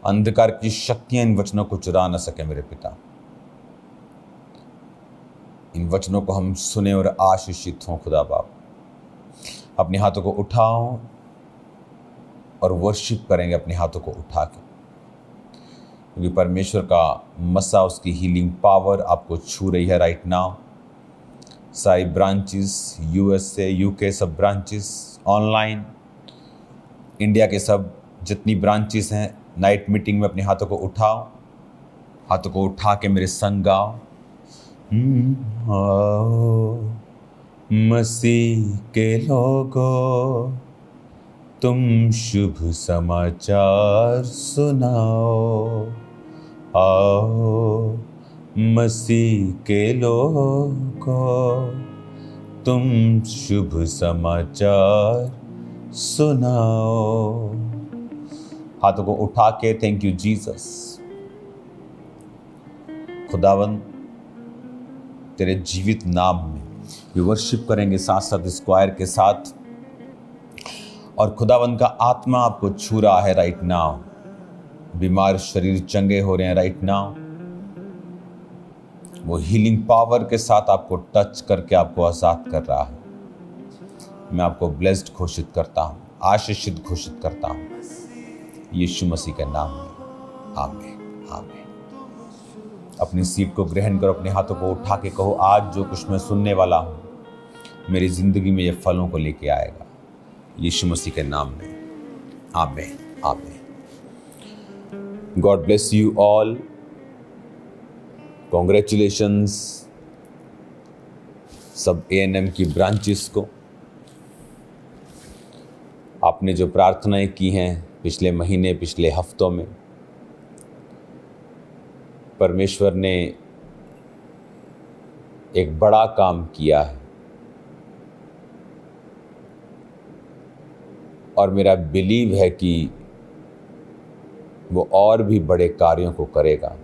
अंधकार की शक्तियां इन वचनों को चुरा न सके मेरे पिता। इन वचनों को हम सुने और आशीषित हों खुदा बाप। अपने हाथों को उठाओ और वर्शिप करेंगे अपने हाथों को उठा के, क्योंकि परमेश्वर का मसा, उसकी हीलिंग पावर आपको छू रही है राइट नाउ। सारी ब्रांचेस, यूएसए, यूके सब ब्रांचेस, ऑनलाइन इंडिया के सब जितनी ब्रांचेस हैं, नाइट मीटिंग में अपने हाथों को उठाओ, हाथों को उठा के मेरे संग गाओ। आओ मसीह के लोगों, तुम शुभ समाचार सुनाओ। आओ मसीह के लोगों, तुम शुभ समाचार सुनाओ। हाथों को उठा के थैंक यू जीसस। खुदावन तेरे जीवित नाम में वी वर्शिप करेंगे साथ साथ स्क्वायर के साथ, और खुदावन का आत्मा आपको छू रहा है राइट नाउ। बीमार शरीर चंगे हो रहे हैं राइट नाउ। वो हीलिंग पावर के साथ आपको टच करके आपको आजाद कर रहा है। मैं आपको ब्लेस्ड घोषित करता हूँ, आशीषित घोषित करता हूँ यीशु मसीह के नाम में। आमीन आमीन। अपनी सीट को ग्रहण करो, अपने हाथों को उठा के कहो, आज जो कुछ मैं सुनने वाला हूँ मेरी जिंदगी में ये फलों को लेके आएगा यीशु मसीह के नाम में। आमीन आमीन। God bless you all. Congratulations सब ANM की ब्रांचेस को। आपने जो प्रार्थनाएं की हैं पिछले महीने, पिछले हफ्तों में, परमेश्वर ने एक बड़ा काम किया है और मेरा बिलीव है कि वो और भी बड़े कार्यों को करेगा।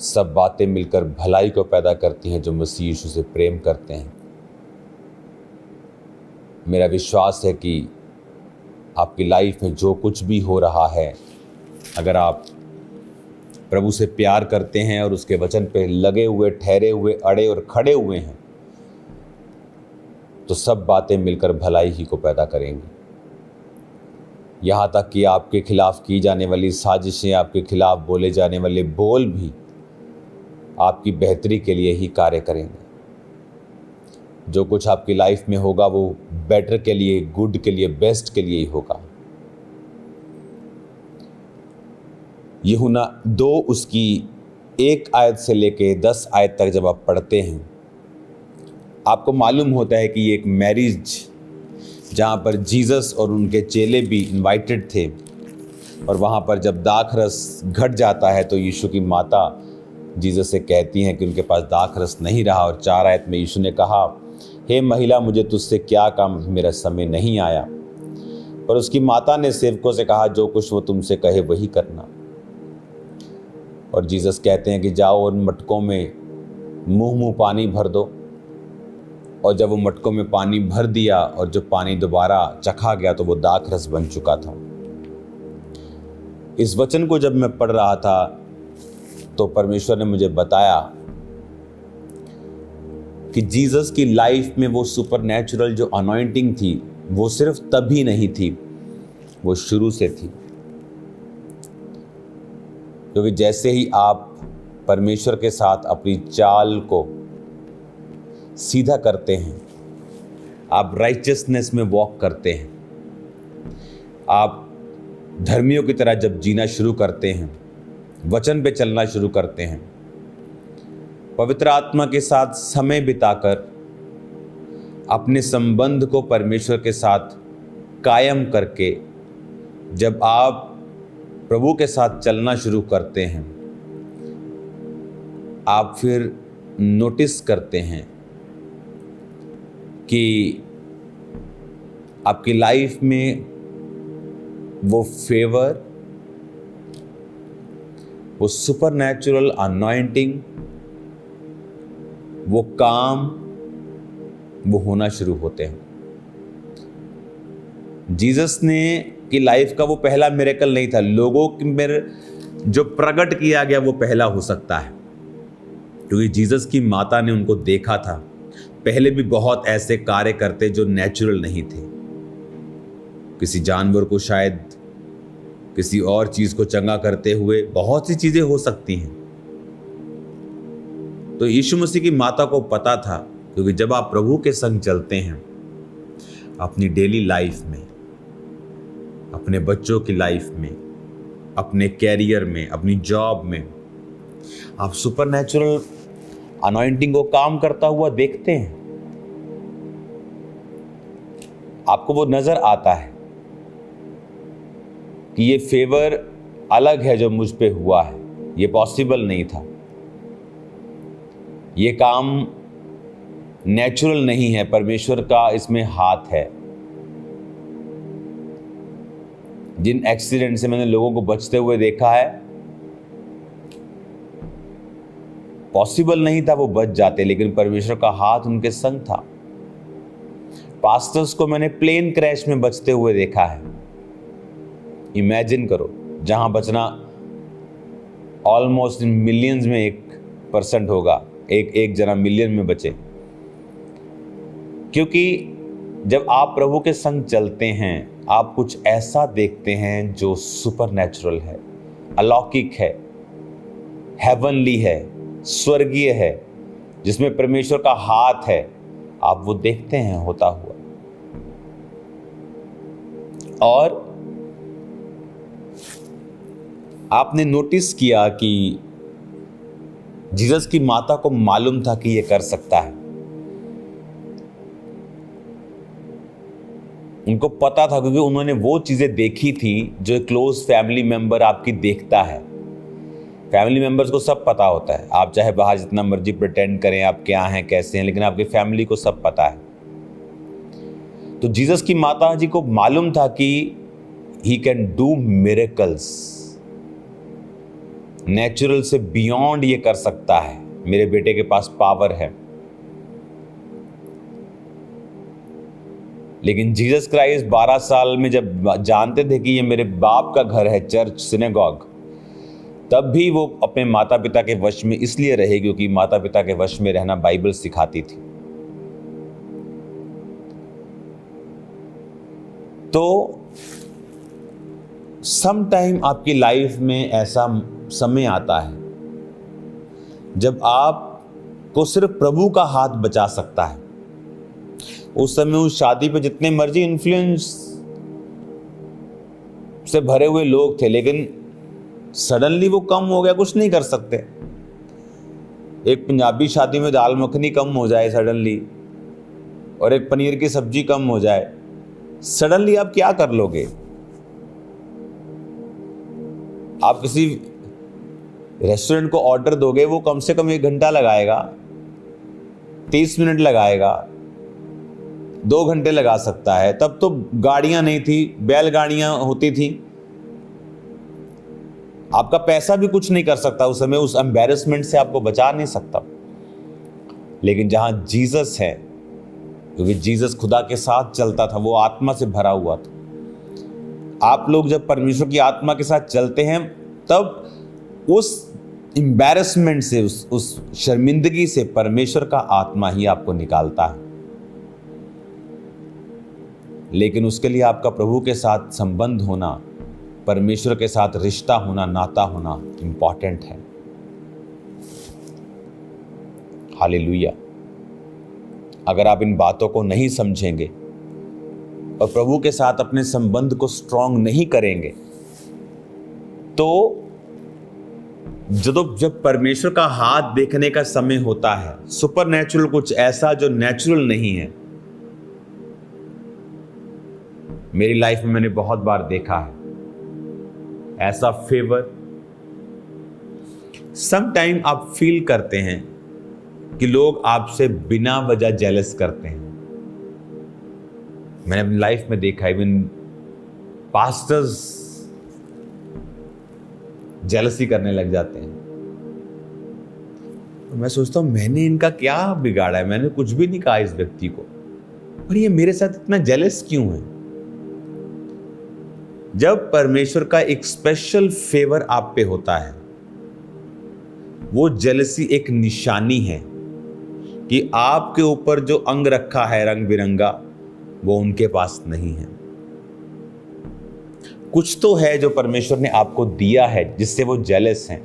सब बातें मिलकर भलाई को पैदा करती हैं जो मसीह यीशु से प्रेम करते हैं। मेरा विश्वास है कि आपकी लाइफ में जो कुछ भी हो रहा है, अगर आप प्रभु से प्यार करते हैं और उसके वचन पे लगे हुए, ठहरे हुए, अड़े और खड़े हुए हैं, तो सब बातें मिलकर भलाई ही को पैदा करेंगी। यहाँ तक कि आपके खिलाफ की जाने वाली साजिशें, आपके खिलाफ बोले जाने वाले बोल भी आपकी बेहतरी के लिए ही कार्य करेंगे। जो कुछ आपकी लाइफ में होगा वो बेटर के लिए, गुड के लिए, बेस्ट के लिए ही होगा। यूहन्ना 2 उसकी 1 आयत से लेके 10 आयत तक जब आप पढ़ते हैं, आपको मालूम होता है कि ये एक मैरिज जहाँ पर जीसस और उनके चेले भी इनवाइटेड थे, और वहाँ पर जब दाखरस घट जाता है तो यीशु की माता जीसस से कहती हैं कि उनके पास दाखरस नहीं रहा, और 4 आयत में यीशु ने कहा, हे महिला, मुझे तुझसे क्या काम, मेरा समय नहीं आया। पर उसकी माता ने सेवकों से कहा, जो कुछ वो तुमसे कहे वही करना। और जीसस कहते हैं कि जाओ उन मटकों में मुंह पानी भर दो। और जब वो मटकों में पानी भर दिया और जो पानी दोबारा चखा गया तो वो दाखरस बन चुका था। इस वचन को जब मैं पढ़ रहा था तो परमेश्वर ने मुझे बताया कि जीसस की लाइफ में वो सुपरनैचुरल जो अनॉइंटिंग थी वो सिर्फ तभी नहीं थी, वो शुरू से थी। क्योंकि जैसे ही आप परमेश्वर के साथ अपनी चाल को सीधा करते हैं, आप राइचियसनेस में वॉक करते हैं, आप धर्मियों की तरह जब जीना शुरू करते हैं, वचन पे चलना शुरू करते हैं, पवित्र आत्मा के साथ समय बिताकर अपने संबंध को परमेश्वर के साथ कायम करके जब आप प्रभु के साथ चलना शुरू करते हैं, आप फिर नोटिस करते हैं कि आपकी लाइफ में वो फेवर, वो सुपरनैचुरल अनॉइंटिंग, वो काम वो होना शुरू होते हैं। जीसस ने की लाइफ का वो पहला मिरेकल नहीं था, लोगों के मेरे जो प्रकट किया गया वो पहला हो सकता है, क्योंकि जीसस की माता ने उनको देखा था। पहले भी बहुत ऐसे कार्य करते जो नेचुरल नहीं थे, किसी जानवर को शायद किसी और चीज को चंगा करते हुए, बहुत सी चीजें हो सकती हैं। तो यीशु मसीह की माता को पता था, क्योंकि जब आप प्रभु के संग चलते हैं अपनी डेली लाइफ में, अपने बच्चों की लाइफ में, अपने कैरियर में, अपनी जॉब में, आप सुपरनैचुरल अनॉइंटिंग को काम करता हुआ देखते हैं, आपको वो नजर आता है कि ये फेवर अलग है जो मुझ पे हुआ है, ये पॉसिबल नहीं था, ये काम नेचुरल नहीं है, परमेश्वर का इसमें हाथ है। जिन एक्सीडेंट से मैंने लोगों को बचते हुए देखा है, पॉसिबल नहीं था वो बच जाते, लेकिन परमेश्वर का हाथ उनके संग था। पास्टर्स को मैंने प्लेन क्रैश में बचते हुए देखा है। इमेजिन करो, जहां बचना ऑलमोस्ट इन मिलियंस में 1% होगा, एक जना मिलियन में बचे। क्योंकि जब आप प्रभु के संग चलते हैं, आप कुछ ऐसा देखते हैं जो सुपरनैचुरल है, अलौकिक है, हेवनली है, स्वर्गीय है, जिसमें परमेश्वर का हाथ है। आप वो देखते हैं होता हुआ। और आपने नोटिस किया कि जीसस की माता को मालूम था कि ये कर सकता है। उनको पता था, क्योंकि उन्होंने वो चीजें देखी थी जो एक क्लोज फैमिली मेंबर आपकी देखता है। फैमिली मेंबर्स को सब पता होता है, आप चाहे बाहर जितना मर्जी प्रिटेंड करें आप क्या हैं कैसे हैं, लेकिन आपकी फैमिली को सब पता है। तो जीसस की माता जी को मालूम था कि he can do miracles, natural से बियॉन्ड ये कर सकता है, मेरे बेटे के पास पावर है। लेकिन जीसस क्राइस्ट 12 साल में जब जानते थे कि ये मेरे बाप का घर है, चर्च, सिनेगॉग, तब भी वो अपने माता पिता के वश में इसलिए रहे क्योंकि माता पिता के वश में रहना बाइबल सिखाती थी। तो सम टाइम आपकी लाइफ में ऐसा समय आता है जब आपको सिर्फ प्रभु का हाथ बचा सकता है। उस समय उस शादी पे जितने मर्जी इन्फ्लुएंस से भरे हुए लोग थे, लेकिन सडनली वो कम हो गया, कुछ नहीं कर सकते। एक पंजाबी शादी में दाल मखनी कम हो जाए सडनली, और एक पनीर की सब्जी कम हो जाए, सडनली आप क्या कर लोगे? आप किसी रेस्टोरेंट को ऑर्डर दोगे, वो कम से कम 1 घंटा लगाएगा, 30 मिनट लगाएगा, 2 घंटे लगा सकता है। तब तो गाड़ियां नहीं थी, बैलगाड़ियां होती थी। आपका पैसा भी कुछ नहीं कर सकता उस समय, उस एम्बैरेसमेंट से आपको बचा नहीं सकता। लेकिन जहां जीसस है, क्योंकि जीसस खुदा के साथ चलता था, वो आत्मा से भरा हुआ था। आप लोग जब परमेश्वर की आत्मा के साथ चलते हैं, तब उस एम्बैरेसमेंट से, उस शर्मिंदगी से परमेश्वर का आत्मा ही आपको निकालता है। लेकिन उसके लिए आपका प्रभु के साथ संबंध होना, परमेश्वर के साथ रिश्ता होना, नाता होना इंपॉर्टेंट है। हालेलुया। अगर आप इन बातों को नहीं समझेंगे और प्रभु के साथ अपने संबंध को स्ट्रांग नहीं करेंगे, तो जब परमेश्वर का हाथ देखने का समय होता है, सुपरनैचुरल कुछ ऐसा जो नेचुरल नहीं है। मेरी लाइफ में मैंने बहुत बार देखा है ऐसा फेवर। सम टाइम आप फील करते हैं कि लोग आपसे बिना वजह जेलस करते हैं। मैंने अपनी लाइफ में देखा, इवन पास्टर्स जेलसी करने लग जाते हैं। तो मैं सोचता हूं, मैंने इनका क्या बिगाड़ा है? मैंने कुछ भी नहीं कहा इस व्यक्ति को, पर ये मेरे साथ इतना जेलस क्यों है? जब परमेश्वर का एक स्पेशल फेवर आप पे होता है, वो जेलसी एक निशानी है कि आपके ऊपर जो अंग रखा है रंग बिरंगा, वो उनके पास नहीं है। कुछ तो है जो परमेश्वर ने आपको दिया है जिससे वो जेलस हैं।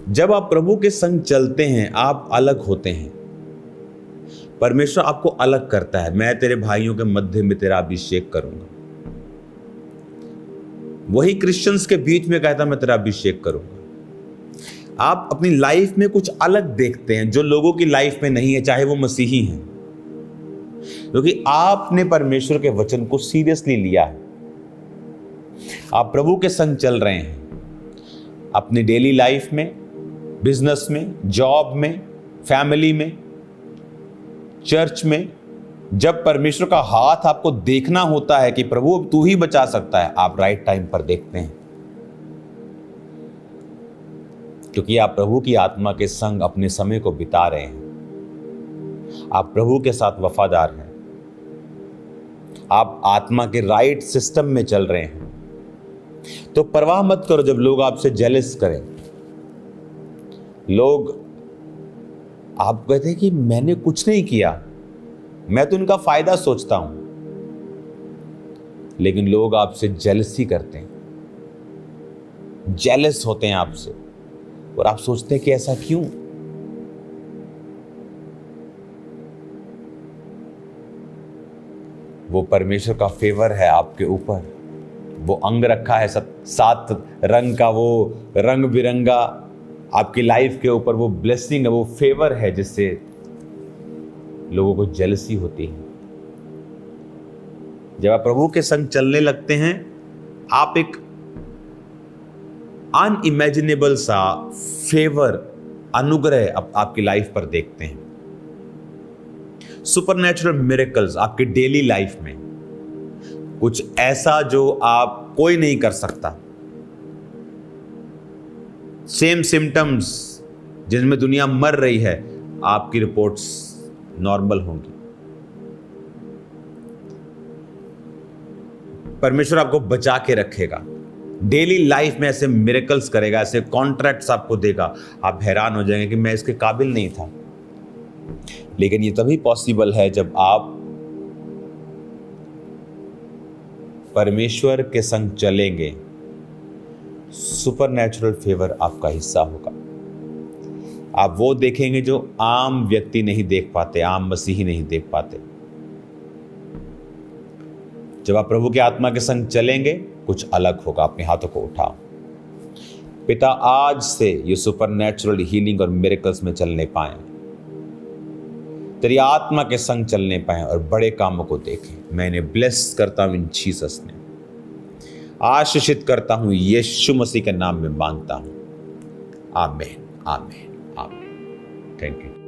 जब आप प्रभु के संग चलते हैं, आप अलग होते हैं। परमेश्वर आपको अलग करता है। मैं तेरे भाइयों के मध्य में तेरा अभिषेक करूंगा। वही क्रिश्चियंस के बीच में कहता मैं तेरा अभिषेक करूंगा। आप अपनी लाइफ में कुछ अलग देखते हैं जो लोगों की लाइफ में नहीं है, चाहे वो मसीही हैं, क्योंकि आपने परमेश्वर के वचन को सीरियसली लिया है। आप प्रभु के संग चल रहे हैं। अपनी डेली लाइफ में, बिजनेस में, जॉब में, फैमिली में, चर्च में, जब परमेश्वर का हाथ आपको देखना होता है कि प्रभु अब तू ही बचा सकता है, आप राइट टाइम पर देखते हैं, क्योंकि आप प्रभु की आत्मा के संग अपने समय को बिता रहे हैं। आप प्रभु के साथ वफादार हैं। आप आत्मा के राइट सिस्टम में चल रहे हैं। तो परवाह मत करो जब लोग आपसे जेलस करें। लोग आप कहते हैं कि मैंने कुछ नहीं किया, मैं तो उनका फायदा सोचता हूं, लेकिन लोग आपसे जेलसी करते हैं, जेलस होते हैं आपसे, और आप सोचते हैं कि ऐसा क्यों। वो परमेश्वर का फेवर है आपके ऊपर। वो अंग रखा है 7 रंग का, वो रंग बिरंगा आपकी लाइफ के ऊपर, वो ब्लेसिंग है, वो फेवर है जिससे लोगों को जेलसी होती है। जब आप प्रभु के संग चलने लगते हैं, आप एक अनइमेजिनेबल सा फेवर, अनुग्रह आपकी लाइफ पर देखते हैं। सुपरनैचुरल मिरेकल्स आपके डेली लाइफ में, कुछ ऐसा जो आप कोई नहीं कर सकता। सेम सिम्टम्स जिनमें दुनिया मर रही है, आपकी रिपोर्ट्स नॉर्मल होंगी। परमेश्वर आपको बचा के रखेगा, डेली लाइफ में ऐसे मिरेकल्स करेगा, ऐसे कॉन्ट्रैक्ट्स आपको देगा। आप हैरान हो जाएंगे कि मैं इसके काबिल नहीं था। लेकिन ये तभी पॉसिबल है जब आप परमेश्वर के संग चलेंगे। सुपरनैचुरल फेवर आपका हिस्सा होगा। आप वो देखेंगे जो आम व्यक्ति नहीं देख पाते, आम मसीही नहीं देख पाते। जब आप प्रभु की आत्मा के संग चलेंगे, कुछ अलग होगा। अपने हाथों को उठाओ। पिता, आज से ये सुपरनैचुरल हीलिंग और मिरेकल्स में चलने पाए, तेरी आत्मा के संग चलने पाए और बड़े कामों को देखें। मैं इन्हें ब्लेस करता हूं इन जीसस ने, आशीषित करता हूं यीशु मसीह के नाम में मांगता हूं। आमीन, आमीन, आमीन। Thank you.